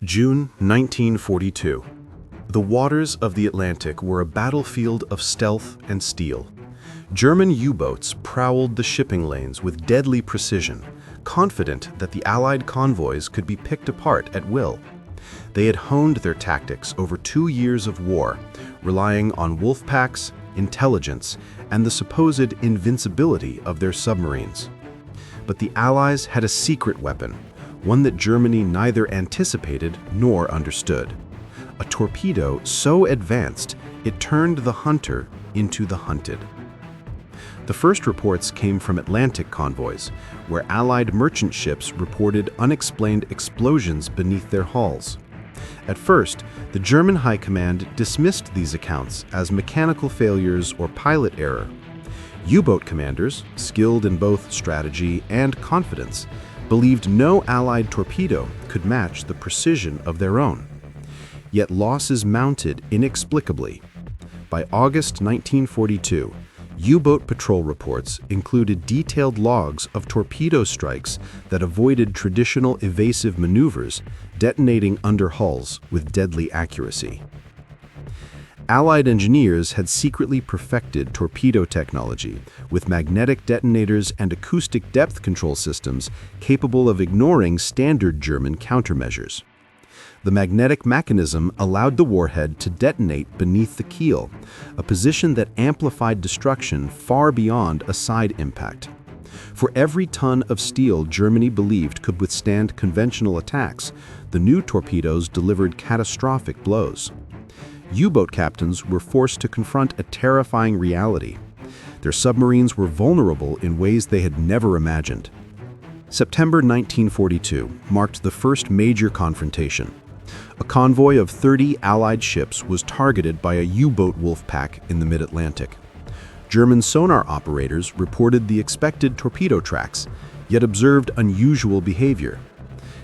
June 1942. The waters of the Atlantic were a battlefield of stealth and steel. German U-boats prowled the shipping lanes with deadly precision, confident that the Allied convoys could be picked apart at will. They had honed their tactics over 2 years of war, relying on wolf packs, intelligence, and the supposed invincibility of their submarines. But the Allies had a secret weapon, one that Germany neither anticipated nor understood. A torpedo so advanced, it turned the hunter into the hunted. The first reports came from Atlantic convoys, where Allied merchant ships reported unexplained explosions beneath their hulls. At first, the German High Command dismissed these accounts as mechanical failures or pilot error. U-boat commanders, skilled in both strategy and confidence, believed no Allied torpedo could match the precision of their own. Yet losses mounted inexplicably. By August 1942, U-boat patrol reports included detailed logs of torpedo strikes that avoided traditional evasive maneuvers, detonating under hulls with deadly accuracy. Allied engineers had secretly perfected torpedo technology with magnetic detonators and acoustic depth control systems capable of ignoring standard German countermeasures. The magnetic mechanism allowed the warhead to detonate beneath the keel, a position that amplified destruction far beyond a side impact. For every ton of steel Germany believed could withstand conventional attacks, the new torpedoes delivered catastrophic blows. U-boat captains were forced to confront a terrifying reality. Their submarines were vulnerable in ways they had never imagined. September 1942 marked the first major confrontation. A convoy of 30 Allied ships was targeted by a U-boat wolf pack in the mid-Atlantic. German sonar operators reported the expected torpedo tracks, yet observed unusual behavior.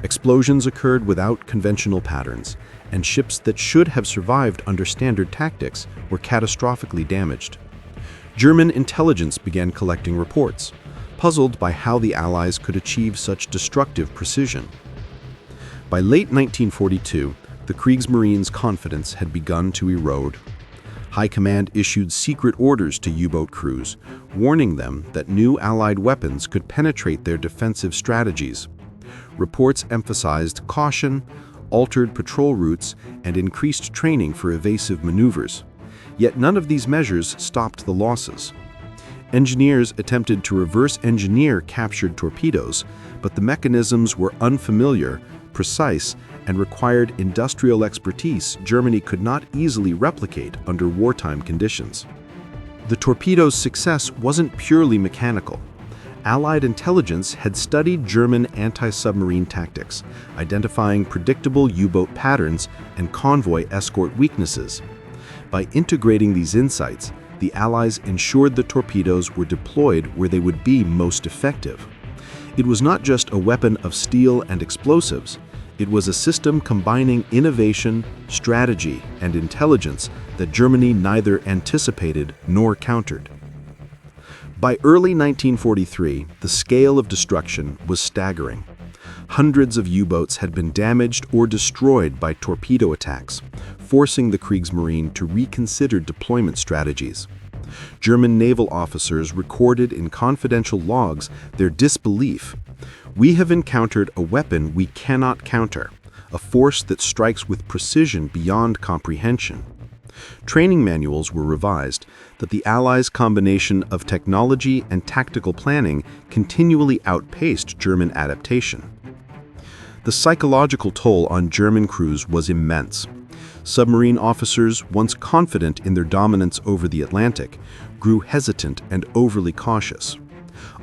Explosions occurred without conventional patterns, and ships that should have survived under standard tactics were catastrophically damaged. German intelligence began collecting reports, puzzled by how the Allies could achieve such destructive precision. By late 1942, the Kriegsmarine's confidence had begun to erode. High Command issued secret orders to U-boat crews, warning them that new Allied weapons could penetrate their defensive strategies. Reports emphasized caution, altered patrol routes, and increased training for evasive maneuvers. Yet none of these measures stopped the losses. Engineers attempted to reverse engineer captured torpedoes, but the mechanisms were unfamiliar, precise, and required industrial expertise Germany could not easily replicate under wartime conditions. The torpedo's success wasn't purely mechanical. Allied intelligence had studied German anti-submarine tactics, identifying predictable U-boat patterns and convoy escort weaknesses. By integrating these insights, the Allies ensured the torpedoes were deployed where they would be most effective. It was not just a weapon of steel and explosives, it was a system combining innovation, strategy, and intelligence that Germany neither anticipated nor countered. By early 1943, the scale of destruction was staggering. Hundreds of U-boats had been damaged or destroyed by torpedo attacks, forcing the Kriegsmarine to reconsider deployment strategies. German naval officers recorded in confidential logs their disbelief. "We have encountered a weapon we cannot counter, a force that strikes with precision beyond comprehension." Training manuals were revised, but the Allies' combination of technology and tactical planning continually outpaced German adaptation. The psychological toll on German crews was immense. Submarine officers, once confident in their dominance over the Atlantic, grew hesitant and overly cautious.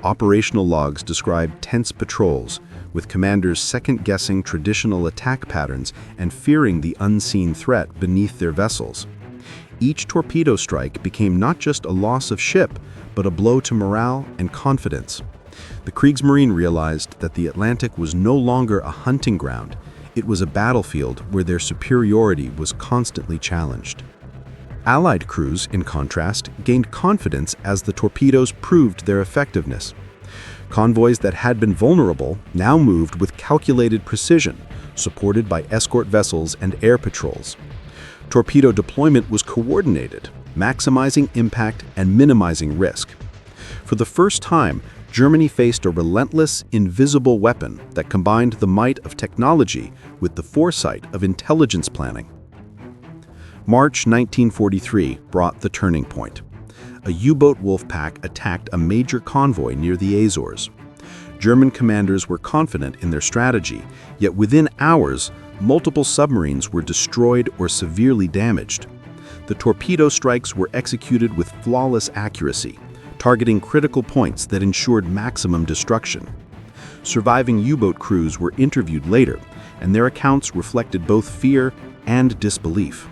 Operational logs described tense patrols, with commanders second-guessing traditional attack patterns and fearing the unseen threat beneath their vessels. Each torpedo strike became not just a loss of ship, but a blow to morale and confidence. The Kriegsmarine realized that the Atlantic was no longer a hunting ground, it was a battlefield where their superiority was constantly challenged. Allied crews, in contrast, gained confidence as the torpedoes proved their effectiveness. Convoys that had been vulnerable now moved with calculated precision, supported by escort vessels and air patrols. Torpedo deployment was coordinated, maximizing impact and minimizing risk. For the first time, Germany faced a relentless, invisible weapon that combined the might of technology with the foresight of intelligence planning. March 1943 brought the turning point. A U-boat wolf pack attacked a major convoy near the Azores. German commanders were confident in their strategy, yet within hours, multiple submarines were destroyed or severely damaged. The torpedo strikes were executed with flawless accuracy, targeting critical points that ensured maximum destruction. Surviving U-boat crews were interviewed later, and their accounts reflected both fear and disbelief.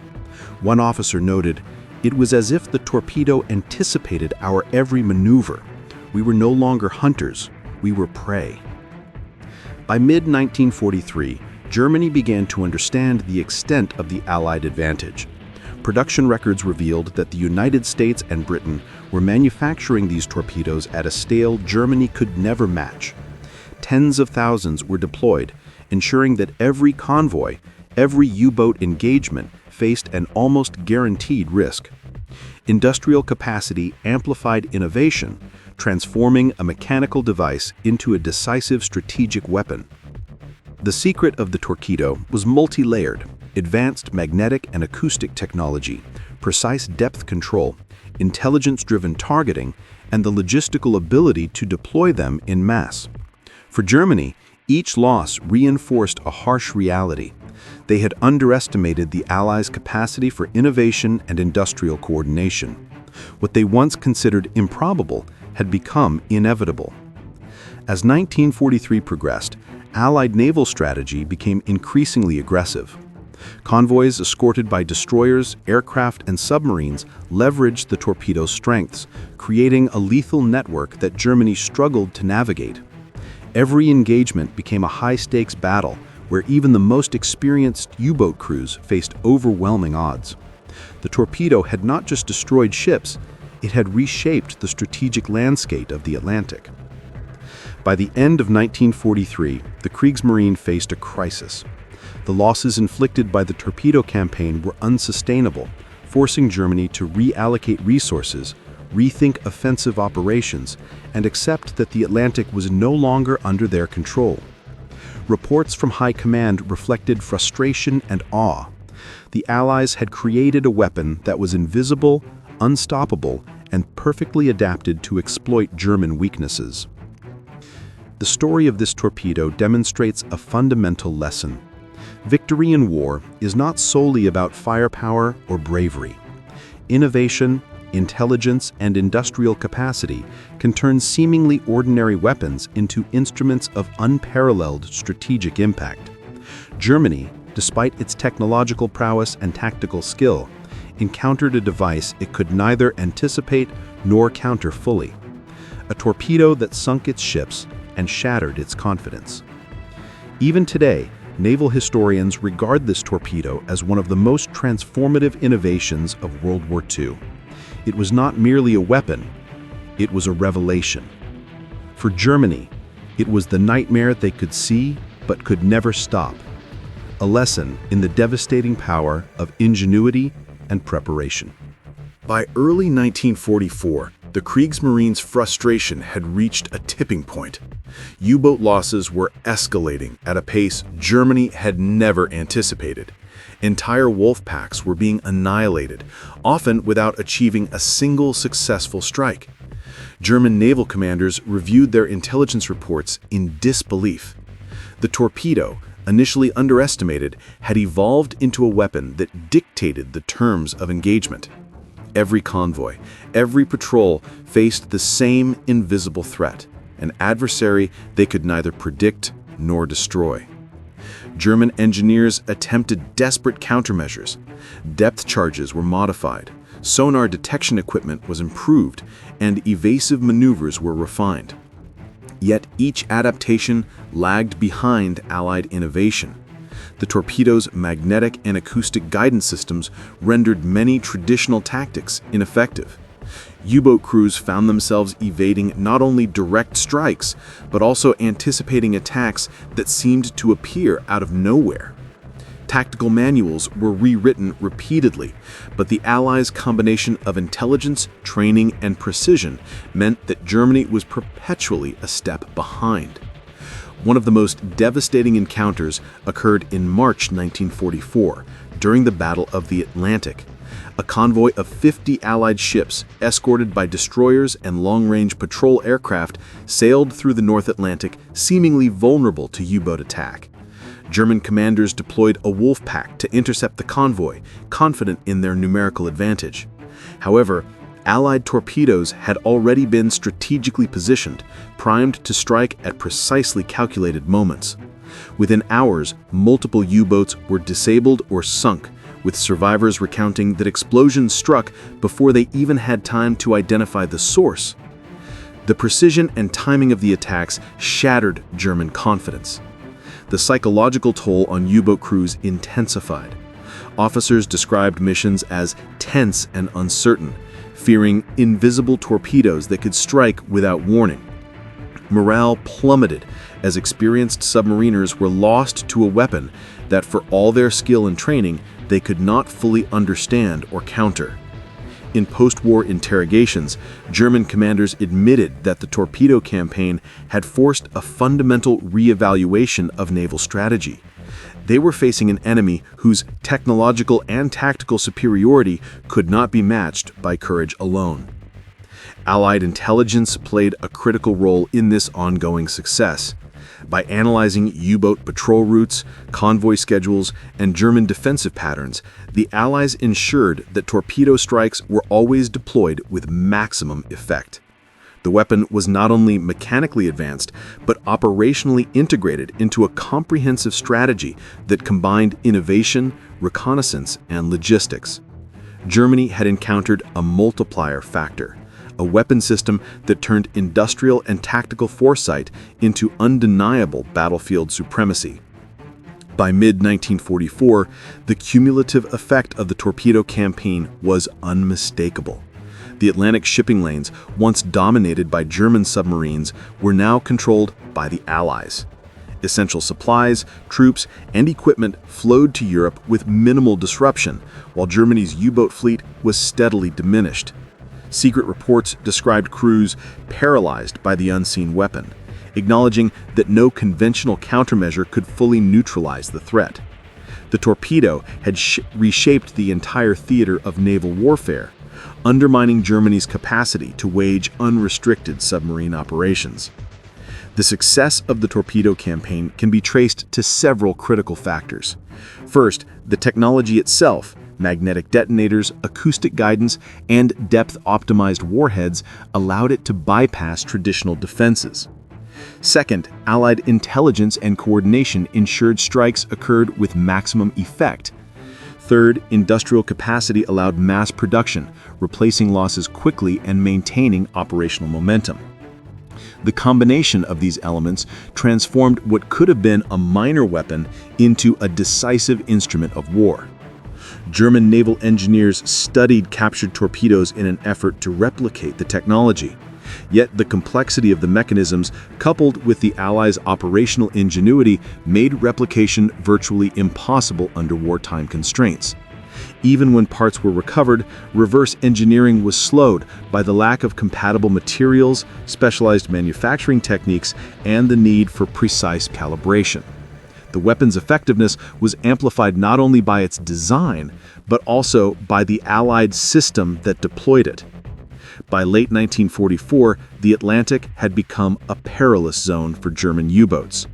One officer noted, "It was as if the torpedo anticipated our every maneuver. We were no longer hunters, we were prey." By mid-1943, Germany began to understand the extent of the Allied advantage. Production records revealed that the United States and Britain were manufacturing these torpedoes at a scale Germany could never match. Tens of thousands were deployed, ensuring that every convoy, every U-boat engagement faced an almost guaranteed risk. Industrial capacity amplified innovation, transforming a mechanical device into a decisive strategic weapon. The secret of the torpedo was multi-layered: advanced magnetic and acoustic technology, precise depth control, intelligence-driven targeting, and the logistical ability to deploy them en masse. For Germany, each loss reinforced a harsh reality. They had underestimated the Allies' capacity for innovation and industrial coordination. What they once considered improbable had become inevitable. As 1943 progressed, Allied naval strategy became increasingly aggressive. Convoys escorted by destroyers, aircraft, and submarines leveraged the torpedo's strengths, creating a lethal network that Germany struggled to navigate. Every engagement became a high-stakes battle where even the most experienced U-boat crews faced overwhelming odds. The torpedo had not just destroyed ships, it had reshaped the strategic landscape of the Atlantic. By the end of 1943, the Kriegsmarine faced a crisis. The losses inflicted by the torpedo campaign were unsustainable, forcing Germany to reallocate resources, rethink offensive operations, and accept that the Atlantic was no longer under their control. Reports from high command reflected frustration and awe. The Allies had created a weapon that was invisible, unstoppable, and perfectly adapted to exploit German weaknesses. The story of this torpedo demonstrates a fundamental lesson. Victory in war is not solely about firepower or bravery. Innovation, intelligence, and industrial capacity can turn seemingly ordinary weapons into instruments of unparalleled strategic impact. Germany, despite its technological prowess and tactical skill, encountered a device it could neither anticipate nor counter fully. A torpedo that sunk its ships and shattered its confidence. Even today, naval historians regard this torpedo as one of the most transformative innovations of World War II. It was not merely a weapon, it was a revelation. For Germany, it was the nightmare they could see but could never stop. A lesson in the devastating power of ingenuity and preparation. By early 1944, the Kriegsmarine's frustration had reached a tipping point. U-boat losses were escalating at a pace Germany had never anticipated. Entire wolf packs were being annihilated, often without achieving a single successful strike. German naval commanders reviewed their intelligence reports in disbelief. The torpedo, initially underestimated, had evolved into a weapon that dictated the terms of engagement. Every convoy, every patrol faced the same invisible threat, an adversary they could neither predict nor destroy. German engineers attempted desperate countermeasures. Depth charges were modified, sonar detection equipment was improved, and evasive maneuvers were refined. Yet each adaptation lagged behind Allied innovation. The torpedo's magnetic and acoustic guidance systems rendered many traditional tactics ineffective. U-boat crews found themselves evading not only direct strikes, but also anticipating attacks that seemed to appear out of nowhere. Tactical manuals were rewritten repeatedly, but the Allies' combination of intelligence, training, and precision meant that Germany was perpetually a step behind. One of the most devastating encounters occurred in March 1944, during the Battle of the Atlantic. A convoy of 50 Allied ships, escorted by destroyers and long-range patrol aircraft, sailed through the North Atlantic, seemingly vulnerable to U-boat attack. German commanders deployed a wolf pack to intercept the convoy, confident in their numerical advantage. However, Allied torpedoes had already been strategically positioned, primed to strike at precisely calculated moments. Within hours, multiple U-boats were disabled or sunk, with survivors recounting that explosions struck before they even had time to identify the source. The precision and timing of the attacks shattered German confidence. The psychological toll on U-boat crews intensified. Officers described missions as tense and uncertain, fearing invisible torpedoes that could strike without warning. Morale plummeted as experienced submariners were lost to a weapon that, for all their skill and training, they could not fully understand or counter. In post-war interrogations, German commanders admitted that the torpedo campaign had forced a fundamental reevaluation of naval strategy. They were facing an enemy whose technological and tactical superiority could not be matched by courage alone. Allied intelligence played a critical role in this ongoing success. By analyzing U-boat patrol routes, convoy schedules, and German defensive patterns, the Allies ensured that torpedo strikes were always deployed with maximum effect. The weapon was not only mechanically advanced, but operationally integrated into a comprehensive strategy that combined innovation, reconnaissance, and logistics. Germany had encountered a multiplier factor, a weapon system that turned industrial and tactical foresight into undeniable battlefield supremacy. By mid-1944, the cumulative effect of the torpedo campaign was unmistakable. The Atlantic shipping lanes, once dominated by German submarines, were now controlled by the Allies. Essential supplies, troops, and equipment flowed to Europe with minimal disruption, while Germany's U-boat fleet was steadily diminished. Secret reports described crews paralyzed by the unseen weapon, acknowledging that no conventional countermeasure could fully neutralize the threat. The torpedo had reshaped the entire theater of naval warfare, undermining Germany's capacity to wage unrestricted submarine operations. The success of the torpedo campaign can be traced to several critical factors. First, the technology itself. Magnetic detonators, acoustic guidance, and depth-optimized warheads allowed it to bypass traditional defenses. Second, Allied intelligence and coordination ensured strikes occurred with maximum effect. Third, industrial capacity allowed mass production, replacing losses quickly and maintaining operational momentum. The combination of these elements transformed what could have been a minor weapon into a decisive instrument of war. German naval engineers studied captured torpedoes in an effort to replicate the technology. Yet the complexity of the mechanisms, coupled with the Allies' operational ingenuity, made replication virtually impossible under wartime constraints. Even when parts were recovered, reverse engineering was slowed by the lack of compatible materials, specialized manufacturing techniques, and the need for precise calibration. The weapon's effectiveness was amplified not only by its design, but also by the Allied system that deployed it. By late 1944, the Atlantic had become a perilous zone for German U-boats.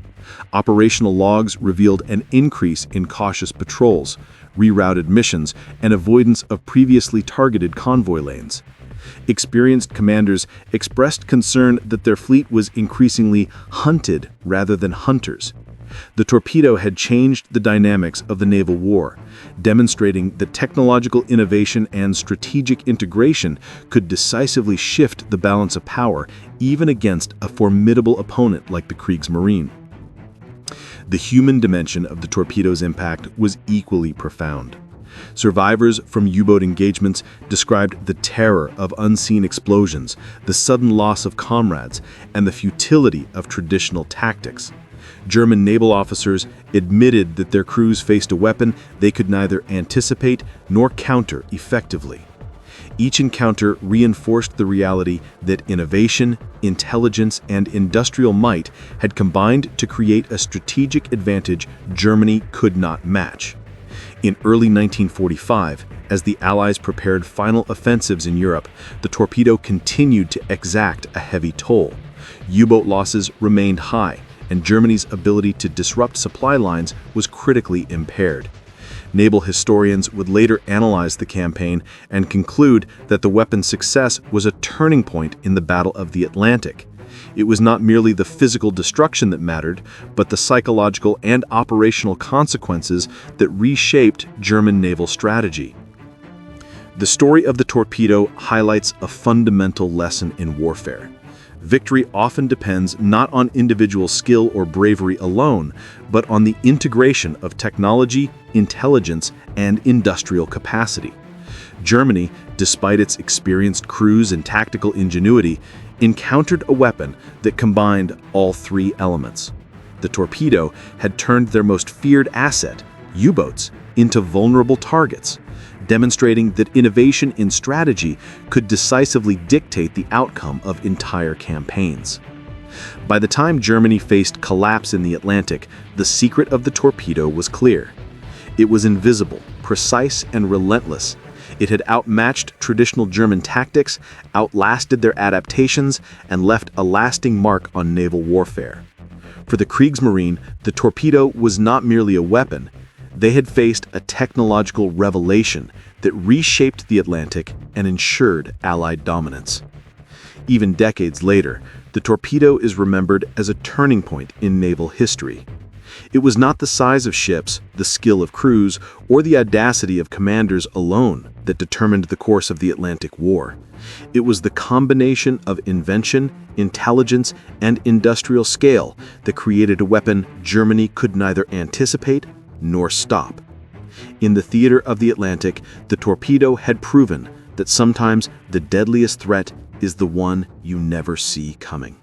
Operational logs revealed an increase in cautious patrols, rerouted missions, and avoidance of previously targeted convoy lanes. Experienced commanders expressed concern that their fleet was increasingly hunted rather than hunters. The torpedo had changed the dynamics of the naval war, demonstrating that technological innovation and strategic integration could decisively shift the balance of power, even against a formidable opponent like the Kriegsmarine. The human dimension of the torpedo's impact was equally profound. Survivors from U-boat engagements described the terror of unseen explosions, the sudden loss of comrades, and the futility of traditional tactics. German naval officers admitted that their crews faced a weapon they could neither anticipate nor counter effectively. Each encounter reinforced the reality that innovation, intelligence, and industrial might had combined to create a strategic advantage Germany could not match. In early 1945, as the Allies prepared final offensives in Europe, the Torpedo continued to exact a heavy toll. U-boat losses remained high, and Germany's ability to disrupt supply lines was critically impaired. Naval historians would later analyze the campaign and conclude that the weapon's success was a turning point in the Battle of the Atlantic. It was not merely the physical destruction that mattered, but the psychological and operational consequences that reshaped German naval strategy. The story of the Torpedo highlights a fundamental lesson in warfare. Victory often depends not on individual skill or bravery alone, but on the integration of technology, intelligence, and industrial capacity. Germany, despite its experienced crews and tactical ingenuity, encountered a weapon that combined all three elements. The Torpedo had turned their most feared asset, U-boats, into vulnerable targets, demonstrating that innovation in strategy could decisively dictate the outcome of entire campaigns. By the time Germany faced collapse in the Atlantic, the secret of the Torpedo was clear. It was invisible, precise, and relentless. It had outmatched traditional German tactics, outlasted their adaptations, and left a lasting mark on naval warfare. For the Kriegsmarine, the Torpedo was not merely a weapon. They had faced a technological revelation that reshaped the Atlantic and ensured Allied dominance. Even decades later, the Torpedo is remembered as a turning point in naval history. It was not the size of ships, the skill of crews, or the audacity of commanders alone that determined the course of the Atlantic War. It was the combination of invention, intelligence, and industrial scale that created a weapon Germany could neither anticipate nor stop. In the theater of the Atlantic, the Torpedo had proven that sometimes the deadliest threat is the one you never see coming.